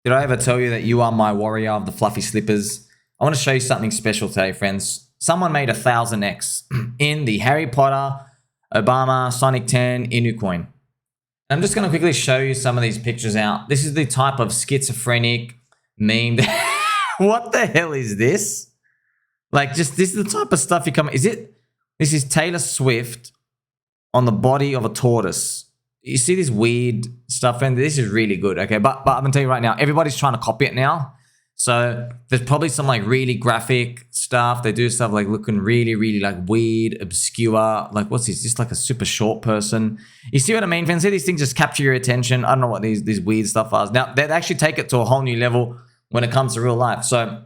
Did I ever tell you that you are my warrior of the fluffy slippers? I want to show you something special today, friends. Someone made 1000X in the Harry Potter, Obama, Sonic 10 Inu coin. I'm just going to quickly show you some of these pictures out. This is the type of schizophrenic meme. What the hell is this? Like, just this is the type of stuff you come. This is Taylor Swift on the body of a tortoise. You see this weird stuff, and this is really good, okay? But I'm gonna tell you right now, everybody's trying to copy it now. So there's probably some like really graphic stuff. They do stuff like looking really, really like weird, obscure. Like, what's this? Just like a super short person. You see what I mean, friends? See, these things just capture your attention. I don't know what these weird stuff are. Now, they actually take it to a whole new level when it comes to real life. So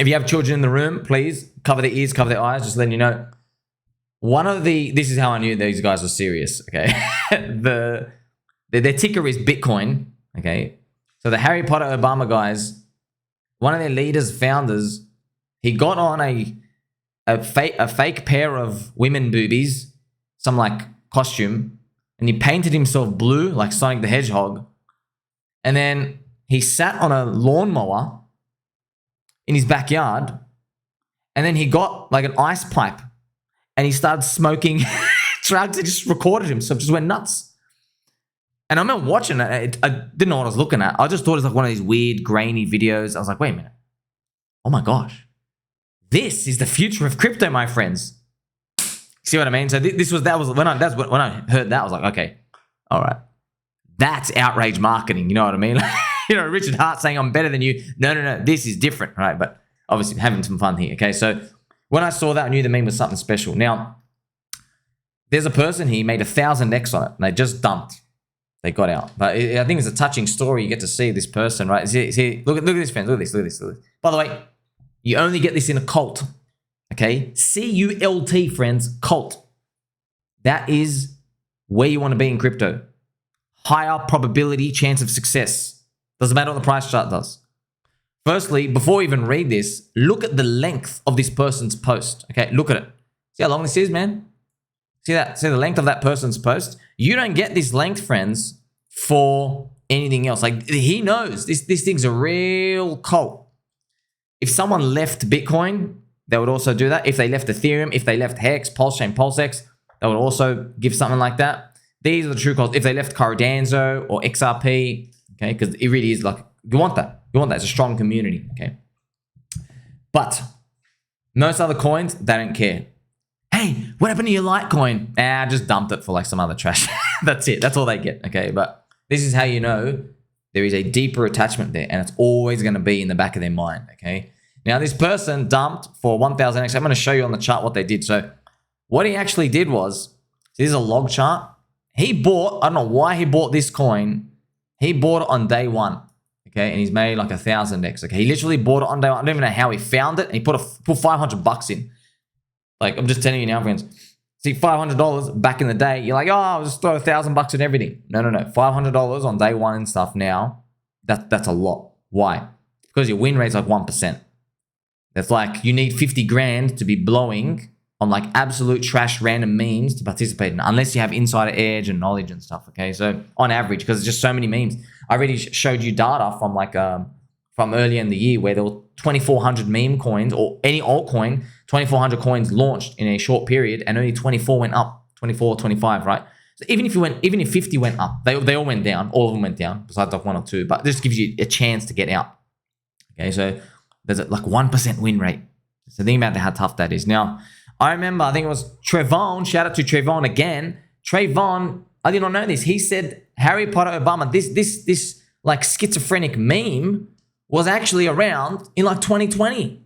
if you have children in the room, please cover their ears, cover their eyes, just letting you know. This is how I knew these guys were serious, okay? Their ticker is Bitcoin, okay? So the Harry Potter Obama guys, one of their leaders, founders, he got on a fake pair of women boobies, some like costume, and he painted himself blue like Sonic the Hedgehog. And then he sat on a lawnmower in his backyard, and then he got like an ice pipe and he started smoking drugs. It just recorded him, so it just went nuts. And I remember watching it. I didn't know what I was looking at. I just thought it was like one of these weird, grainy videos. I was like, wait a minute. Oh my gosh. This is the future of crypto, my friends. See what I mean? So when I heard that, I was like, okay, all right. That's outrage marketing. You know what I mean? You know, Richard Hart saying I'm better than you. No. This is different, right? But obviously having some fun here. Okay, so when I saw that, I knew the meme was something special. Now, there's a person here made 1000X on it, and they just dumped. They got out. But I think it's a touching story. You get to see this person, right? See, look at this, friends. Look at this. By the way, you only get this in a cult. Okay? CULT, friends. Cult. That is where you want to be in crypto. Higher probability chance of success. Doesn't matter what the price chart does. Firstly, before we even read this, look at the length of this person's post. Okay, look at it. See how long this is, man? See that? See the length of that person's post? You don't get this length, friends, for anything else. Like, he knows this thing's a real cult. If someone left Bitcoin, they would also do that. If they left Ethereum, if they left HEX, PulseChain, PulseX, they would also give something like that. These are the true cults. If they left Cardano or XRP, okay, because it really is like, you want that. You want that. It's a strong community, okay? But most other coins, they don't care. Hey, what happened to your Litecoin? I just dumped it for like some other trash. That's it. That's all they get, okay? But this is how you know there is a deeper attachment there, and it's always going to be in the back of their mind, okay? Now, this person dumped for 1000X. I'm going to show you on the chart what they did. So what he actually did was, this is a log chart. He bought, I don't know why he bought this coin. He bought it on day one. Okay, and he's made like 1000X. Okay, he literally bought it on day one. I don't even know how he found it. And he put $500 in. Like, I'm just telling you now, friends. See, $500 back in the day, you're like, oh, I'll just throw $1,000 in everything. No. $500 on day one and stuff now, that's a lot. Why? Because your win rate's like 1%. That's like, you need 50 grand to be blowing on like absolute trash random memes to participate in, unless you have insider edge and knowledge and stuff, okay? So on average, because there's just so many memes. I already showed you data from like from earlier in the year where there were 2,400 meme coins, or any altcoin, 2,400 coins launched in a short period, and only 24 went up, 24, 25, right? So even if 50 went up, they all went down, all of them went down, besides like one or two, but this gives you a chance to get out. Okay, so there's like 1% win rate. So think about how tough that is. Now, I remember, I think it was Trayvon, shout out to Trayvon again. Trayvon, I did not know this. He said Harry Potter Obama, this like schizophrenic meme was actually around in like 2020.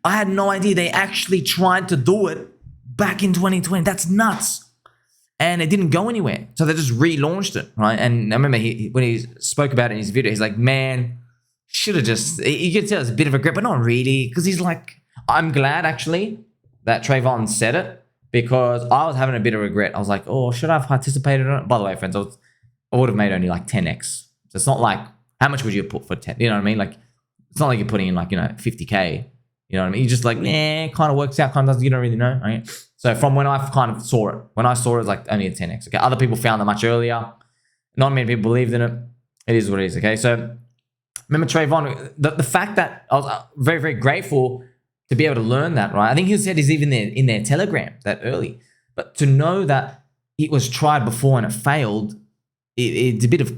I had no idea they actually tried to do it back in 2020. That's nuts. And it didn't go anywhere. So they just relaunched it, right? And I remember when he spoke about it in his video, he's like, man, should have just, you could tell it's a bit of a regret, but not really. Because he's like, I'm glad actually that Trayvon said it, because I was having a bit of regret. I was like, oh, should I have participated in it? By the way, friends, I would have made only like 10x. So it's not like, how much would you put for 10? You know what I mean? Like, it's not like you're putting in like, 50K. You know what I mean? You're just like, kind of works out, kind of doesn't, you don't really know. Right? So from when I kind of saw it, when I saw it was like only a 10x. Okay, other people found it much earlier. Not many people believed in it. It is what it is. Okay, so Remember Trayvon, the fact that I was very, very grateful to be able to learn that, right? I think he said he's even in their Telegram that early. But to know that it was tried before and it failed, it's a bit of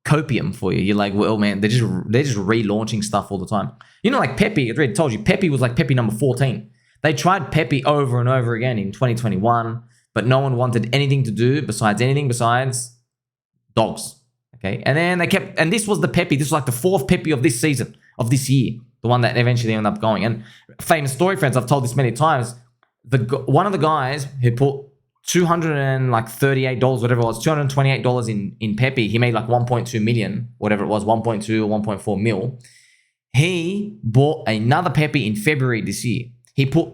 copium for you. You're like, well, man, they're just relaunching stuff all the time. You know, like PEPE, I already told you, PEPE was like PEPE number 14. They tried PEPE over and over again in 2021, but no one wanted anything to do besides dogs. Okay, and then they kept, and this was the PEPE. This was like the 4th PEPE of this season, of this year, the one that eventually ended up going. And famous story, friends, I've told this many times. One of the guys who put $238, whatever it was, $228 in PEPE, he made like 1.2 million, whatever it was, 1.2 or 1.4 mil. He bought another PEPE in February this year. He put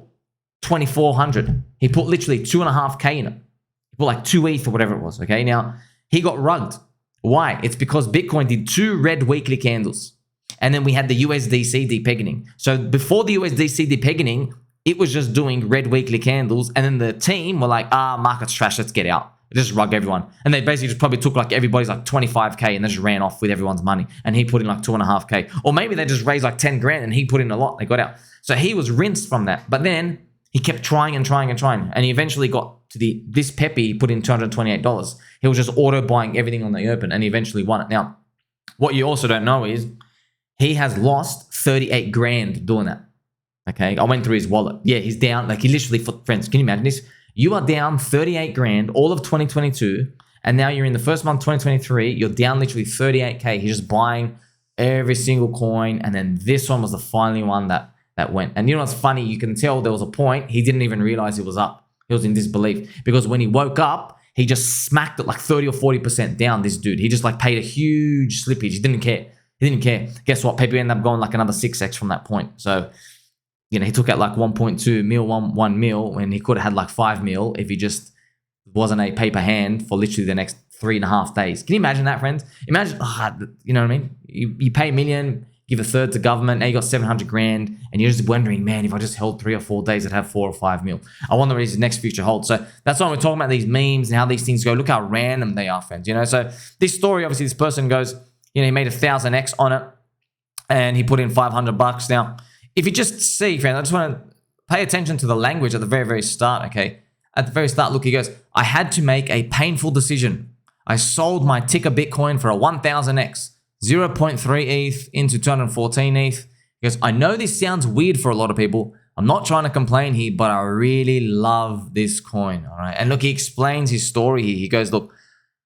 2,400. He put literally 2.5K in it. He put like 2 ETH or whatever it was. Okay, now he got rugged. Why? It's because Bitcoin did 2 red weekly candles. And then we had the USDC depegging. So before the USDC depegging, it was just doing red weekly candles. And then the team were like, market's trash, let's get out. Just rug everyone. And they basically just probably took like everybody's like 25K and they just ran off with everyone's money. And he put in like 2.5K. Or maybe they just raised like 10 grand and he put in a lot. They got out. So he was rinsed from that. But then he kept trying and trying and trying. And he eventually got to this PEPE, he put in $228. He was just auto buying everything on the open and he eventually won it. Now, what you also don't know is he has lost 38 grand doing that. Okay, I went through his wallet. Yeah, he's down. Like he literally, friends, can you imagine this? You are down 38 grand all of 2022. And now you're in the first month, 2023. You're down literally 38K. He's just buying every single coin. And then this one was the final one that went. And you know what's funny? You can tell there was a point he didn't even realize it was up. He was in disbelief. Because when he woke up, he just smacked it like 30 or 40% down, this dude. He just like paid a huge slippage. He didn't care. He didn't care. Guess what? PEPE ended up going like another 6x from that point. So, you know, he took out like 1.2 mil, 1 mil, and he could have had like 5 mil if he just wasn't a paper hand for literally the next 3.5 days. Can you imagine that, friends? Imagine, you know what I mean? You pay $1 million, give 1/3 to government, now you got 700 grand, and you're just wondering, man, if I just held 3 or 4 days, I'd have 4 or 5 mil. I wonder what his next future holds. So that's why we're talking about these memes and how these things go. Look how random they are, friends. You know, so this story, obviously, this person goes, you know, he made 1,000x on it, and he put in $500. Now, if you just see, friends, I just want to pay attention to the language at the very, very start, okay? At the very start, look, he goes, I had to make a painful decision. I sold my ticker Bitcoin for a 1,000x, 0.3 ETH into 214 ETH. He goes, I know this sounds weird for a lot of people. I'm not trying to complain here, but I really love this coin, all right? And look, he explains his story here. He goes, look,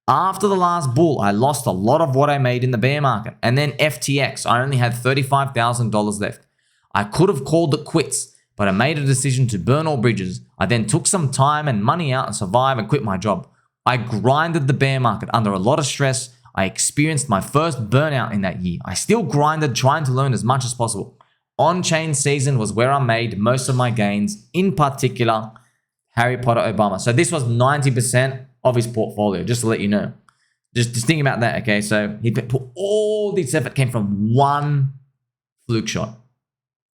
after the last bull, I lost a lot of what I made in the bear market. And then FTX, I only had $35,000 left. I could have called it quits, but I made a decision to burn all bridges. I then took some time and money out and survive and quit my job. I grinded the bear market under a lot of stress. I experienced my first burnout in that year. I still grinded, trying to learn as much as possible. On-chain season was where I made most of my gains, in particular, Harry Potter Obama. So this was 90% of his portfolio, just to let you know. Just think about that, okay? So he put all this effort came from one fluke shot.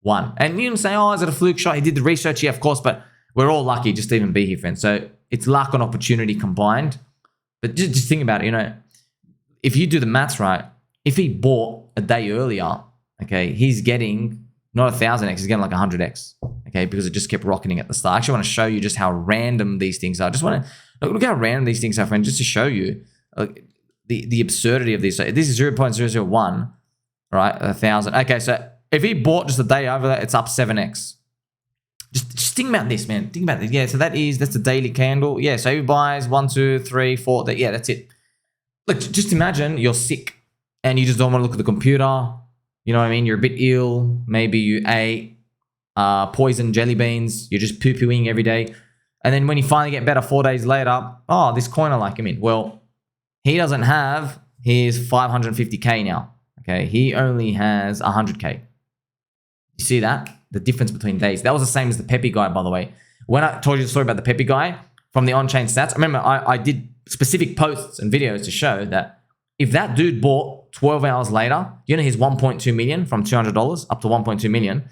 One. And you can say, oh, is it a fluke shot? He did the research, yeah, of course, but we're all lucky just to even be here, friends. So it's luck and opportunity combined. But just think about it, you know, if you do the maths right, if he bought a day earlier, okay, he's getting not 1,000x, he's getting like 100x, okay, because it just kept rocketing at the start. I actually want to show you just how random these things are. I just want to look how random these things are, friends, just to show you the absurdity of this. So this is 0.001, right, 1,000. Okay, so if he bought just a day over that, it's up 7x. Just think about this, man. Think about this. Yeah, so that's the daily candle. Yeah, so he buys 1, 2, 3, 4. Yeah, that's it. Look, just imagine you're sick and you just don't want to look at the computer. You know what I mean? You're a bit ill. Maybe you ate poison jelly beans. You're just poo-pooing every day. And then when you finally get better 4 days later, oh, this coin I like him in. Well, he doesn't have his 550K now. Okay, he only has 100K. You see that? The difference between days. That was the same as the PEPE guy, by the way. When I told you the story about the PEPE guy from the on-chain stats, I remember I did specific posts and videos to show that if that dude bought 12 hours later, you know his 1.2 million from $200 up to 1.2 million,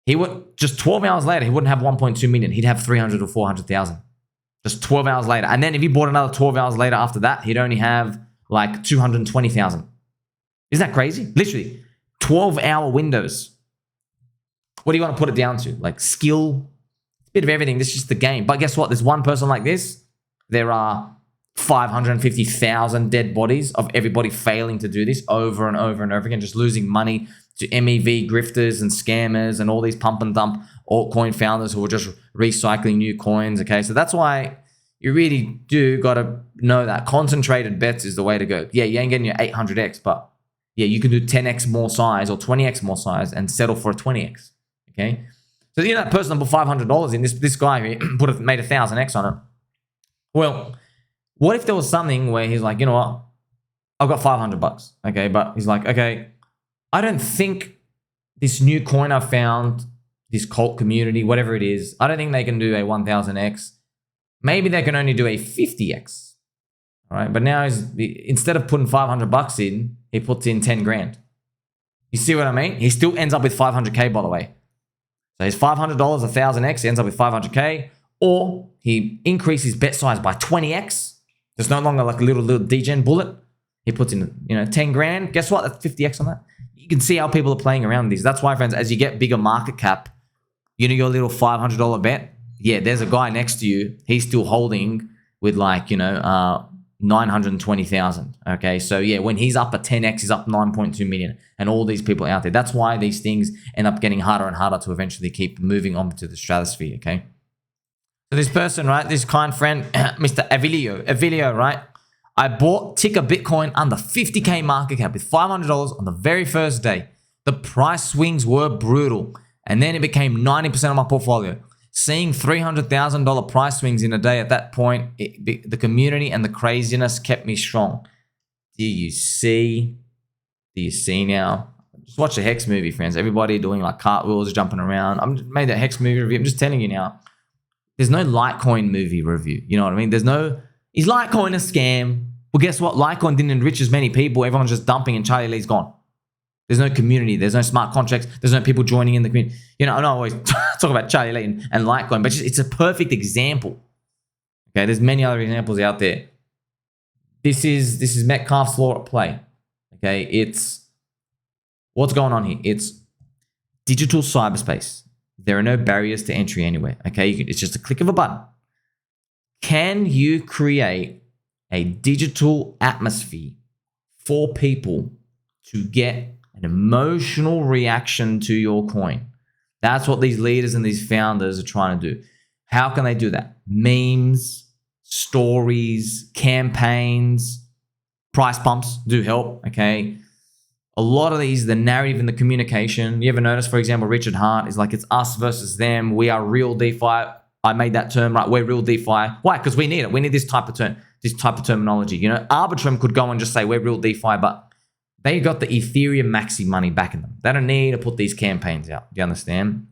he would just 12 hours later, he wouldn't have 1.2 million. He'd have 300 or 400,000. Just 12 hours later. And then if he bought another 12 hours later after that, he'd only have like 220,000. Isn't that crazy? Literally 12-hour windows. What do you want to put it down to? Like skill, a bit of everything. This is just the game. But guess what? There's one person like this. There are 550,000 dead bodies of everybody failing to do this over and over and over again, just losing money to MEV grifters and scammers and all these pump and dump altcoin founders who are just recycling new coins. Okay, so that's why you really do got to know that concentrated bets is the way to go. Yeah, you ain't getting your 800x, but yeah, you can do 10x more size or 20x more size and settle for a 20x. Okay, so you know that person that put $500 in, this guy made 1,000x on it. Well, what if there was something where he's like, you know what, I've got $500, okay, but he's like, okay, I don't think this new coin I found, this cult community, whatever it is, I don't think they can do a 1000x. Maybe they can only do a 50x. All right, but now instead of putting $500 in, he puts in 10 grand. You see what I mean? He still ends up with 500k, by the way. So his $500, 1000x, he ends up with 500k, or he increases bet size by 20x. There's no longer like a little degen bullet. He puts in, 10 grand. Guess what? That's 50x on that. You can see how people are playing around these. That's why, friends, as you get bigger market cap, your little $500 bet, yeah, there's a guy next to you. He's still holding with like, 920,000. Okay. So yeah, when he's up at 10x, he's up 9.2 million, and all these people out there. That's why these things end up getting harder and harder to eventually keep moving on to the stratosphere. Okay. So this person, right, this kind friend, Mr. Avilio, right? I bought ticker Bitcoin under 50k market cap with $500 on the very first day. The price swings were brutal, and then it became 90% of my portfolio. Seeing $300,000 price swings in a day at that point, the community and the craziness kept me strong. Do you see? Do you see now? Just watch the HEX movie, friends. Everybody doing like cartwheels, jumping around. I made that HEX movie review. I'm just telling you now. There's no Litecoin movie review. You know what I mean? Is Litecoin a scam? Well, guess what? Litecoin didn't enrich as many people. Everyone's just dumping and Charlie Lee's gone. There's no community. There's no smart contracts. There's no people joining in the community. I don't always talk about Charlie Lee and Litecoin, but it's a perfect example. Okay, there's many other examples out there. This is Metcalfe's law at play. Okay, it's what's going on here. It's digital cyberspace. There are no barriers to entry anywhere. Okay, it's just a click of a button. Can you create a digital atmosphere for people to get an emotional reaction to your coin? That's what these leaders and these founders are trying to do. How can they do that? Memes, stories, campaigns, price pumps do help, okay? A lot of these, the narrative and the communication. You ever notice, for example, Richard Hart is like, it's us versus them. We are real DeFi. I made that term, right? We're real DeFi. Why? Because we need it. We need this type of terminology. Arbitrum could go and just say we're real DeFi, but they got the Ethereum maxi money backing them. They don't need to put these campaigns out. Do you understand?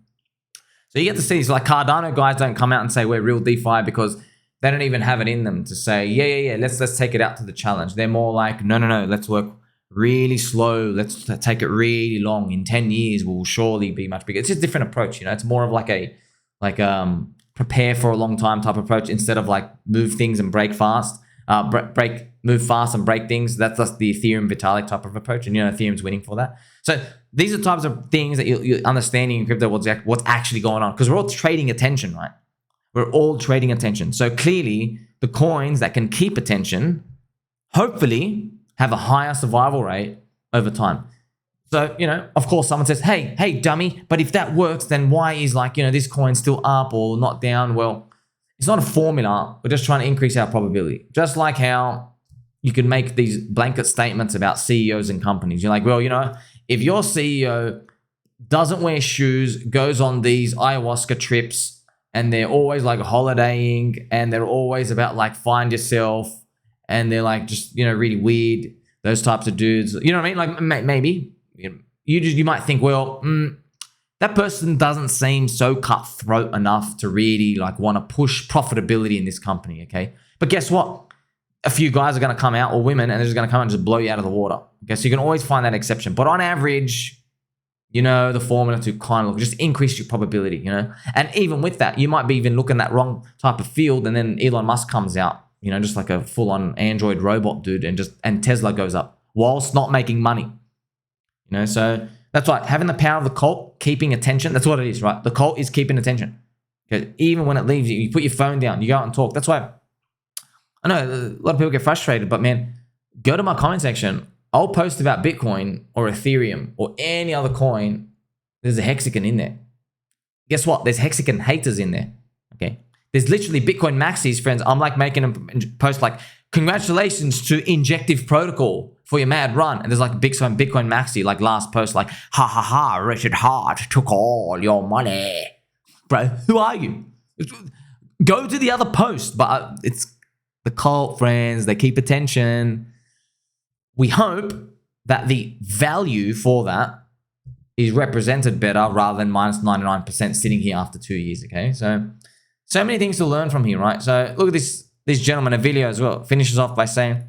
So you get to see these like Cardano guys don't come out and say we're real DeFi because they don't even have it in them to say, yeah, let's take it out to the challenge. They're more like, no, let's work really slow. Let's take it really long. In 10 years, we'll surely be much bigger. It's just a different approach. It's more of like prepare for a long time type approach instead of like move things and break fast. Move fast and break things. That's just the Ethereum Vitalik type of approach, and Ethereum's winning for that. So these are types of things that you're understanding in crypto what's actually going on, because we're all trading attention, right? We're all trading attention. So clearly, the coins that can keep attention, hopefully, have a higher survival rate over time. So of course, someone says, "Hey, dummy," but if that works, then why is this coin still up or not down? Well, it's not a formula. We're just trying to increase our probability. Just like how you can make these blanket statements about CEOs and companies. You're like, well, if your CEO doesn't wear shoes, goes on these ayahuasca trips, and they're always like holidaying, and they're always about like find yourself, and they're like just, really weird, those types of dudes. You know what I mean? Like maybe you might think, well, that person doesn't seem so cutthroat enough to really like want to push profitability in this company, okay? But guess what? A few guys are going to come out, or women, and they're just going to come and just blow you out of the water. Okay, so you can always find that exception. But on average, the formula to kind of just increase your probability, And even with that, you might be even looking that wrong type of field, and then Elon Musk comes out, just like a full-on Android robot dude, and Tesla goes up whilst not making money. You know, so that's why having the power of the cult, keeping attention, that's what it is, right? The cult is keeping attention. Okay? Even when it leaves you, you put your phone down, you go out and talk. That's why I know a lot of people get frustrated, but man, go to my comment section. I'll post about Bitcoin or Ethereum or any other coin. There's a hexagon in there. Guess what? There's hexagon haters in there. Okay. There's literally Bitcoin maxis, friends. I'm like making a post like, congratulations to Injective Protocol for your mad run. And there's like a Bitcoin maxi, like last post, like, ha ha ha, Richard Hart took all your money. Bro, who are you? Go to the other post. But it's the cult, friends. They keep attention. We hope that the value for that is represented better rather than minus 99% sitting here after 2 years, okay? So many things to learn from here, right? So look at this gentleman, Avilio as well, finishes off by saying,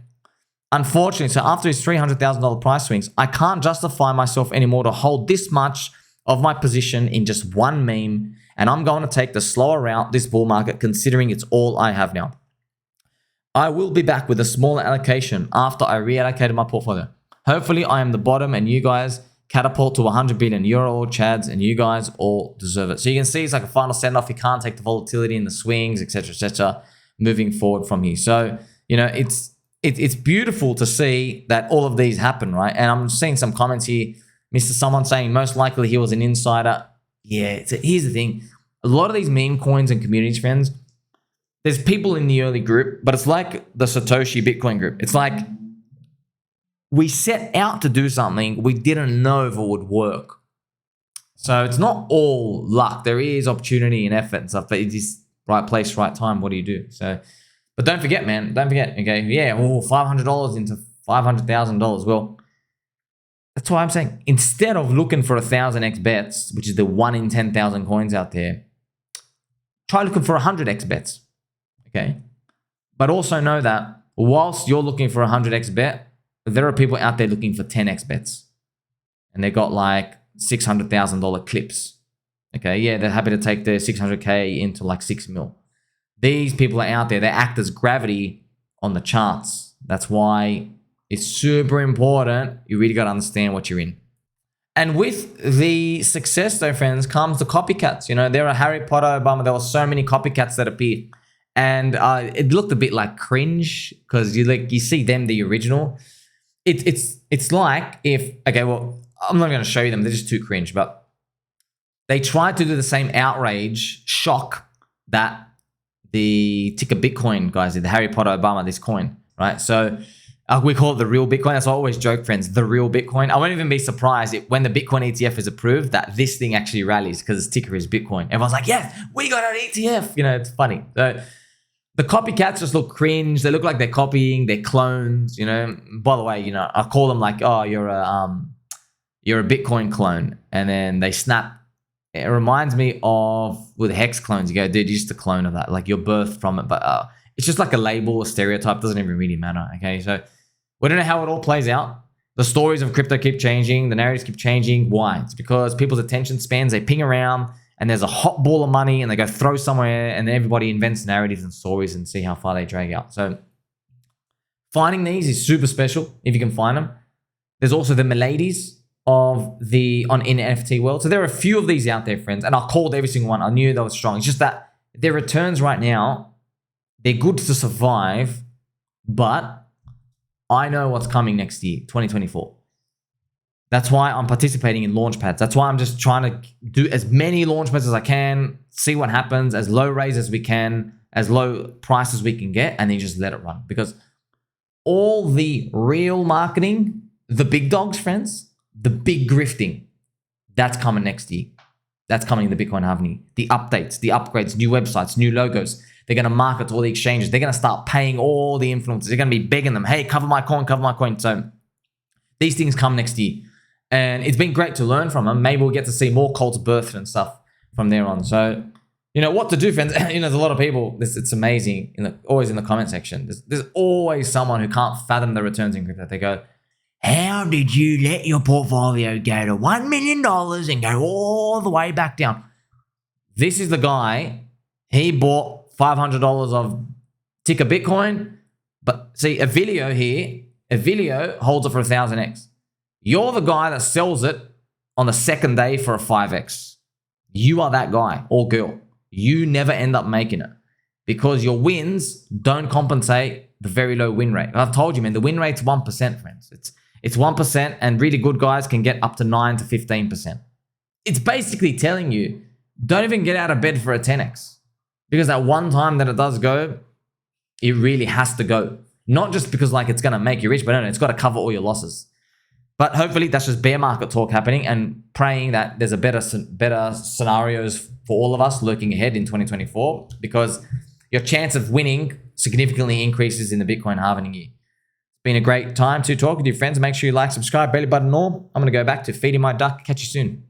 unfortunately, so after his $300,000 price swings, I can't justify myself anymore to hold this much of my position in just one meme, and I'm going to take the slower route this bull market considering it's all I have now. I will be back with a smaller allocation after I reallocated my portfolio. Hopefully, I am the bottom and you guys catapult to 100 billion. You're all Chads and you guys all deserve it. So you can see it's like a final send-off. You can't take the volatility and the swings, etc., moving forward from here. So, you know, it's beautiful to see that all of these happen, right? And I'm seeing some comments here. Mr. Someone saying most likely he was an insider. Yeah, here's the thing. A lot of these meme coins and communities, friends, there's people in the early group, but it's like the Satoshi Bitcoin group. It's like we set out to do something we didn't know if it would work. So it's not all luck. There is opportunity and effort and stuff, but it's just right place, right time. What do you do? So, but don't forget, man. Don't forget. Okay, yeah, $500 into $500,000. Well, that's why I'm saying instead of looking for 1,000x bets, which is the 1 in 10,000 coins out there, try looking for 100x bets. Okay, but also know that whilst you're looking for 100x bet, there are people out there looking for 10x bets, and they got like $600,000 clips. Okay, yeah, they're happy to take their 600k into like 6 mil. These people are out there. They act as gravity on the charts. That's why it's super important. You really got to understand what you're in. And with the success, though, friends, comes the copycats. You know, there are Harry Potter, Obama. There were so many copycats that appeared. And it looked a bit like cringe because you see them, the original. It's like if, okay, well, I'm not going to show you them. They're just too cringe. But they tried to do the same outrage, shock that the ticker Bitcoin guys did, the Harry Potter, Obama, this coin, right? So we call it the real Bitcoin. That's why I always joke, friends, the real Bitcoin. I won't even be surprised when the Bitcoin ETF is approved that this thing actually rallies because its ticker is Bitcoin. Everyone's like, yes, we got an ETF. You know, it's funny. So the copycats just look cringe. They look like they're copying, they're clones, you know. By the way, you know, I call them like, oh, you're a Bitcoin clone. And then they snap. It reminds me of with HEX clones. You go, dude, you're just a clone of that. Like you're birthed from it. But it's just like a label, a stereotype. Doesn't even really matter. Okay, so we don't know how it all plays out. The stories of crypto keep changing. The narratives keep changing. Why? It's because people's attention spans, they ping around. And there's a hot ball of money and they go throw somewhere and then everybody invents narratives and stories and see how far they drag out. So finding these is super special if you can find them. There's also the miladies of in NFT world. So there are a few of these out there, friends, and I called every single one. I knew they were strong. It's just that their returns right now, they're good to survive, but I know what's coming next year, 2024. That's why I'm participating in launchpads. That's why I'm just trying to do as many launchpads as I can, see what happens, as low raise as we can, as low price as we can get, and then just let it run. Because all the real marketing, the big dogs, friends, the big grifting, that's coming next year. That's coming in the Bitcoin Harmony. The updates, the upgrades, new websites, new logos. They're going to market to all the exchanges. They're going to start paying all the influencers. They're going to be begging them, hey, cover my coin, cover my coin. So these things come next year. And it's been great to learn from them. Maybe we'll get to see more cults birthed and stuff from there on. So, you know, what to do, friends. You know, there's a lot of people. It's amazing. Always in the comment section. There's always someone who can't fathom the returns in crypto. They go, how did you let your portfolio go to $1 million and go all the way back down? This is the guy. He bought $500 of ticker Bitcoin. But see, Avilio here, Avilio holds it for 1,000x. You're the guy that sells it on the second day for a 5x. You are that guy or girl. You never end up making it because your wins don't compensate the very low win rate. I've told you, man, the win rate's 1%, friends. It's 1%, and really good guys can get up to 9 to 15%. It's basically telling you, don't even get out of bed for a 10x. Because that one time that it does go, it really has to go. Not just because like it's going to make you rich, but no, it's got to cover all your losses. But hopefully that's just bear market talk happening, and praying that there's a better scenarios for all of us looking ahead in 2024, because your chance of winning significantly increases in the Bitcoin halving year. It's been a great time to talk with you, friends. Make sure you like, subscribe, belly button all. I'm going to go back to feeding my duck. Catch you soon.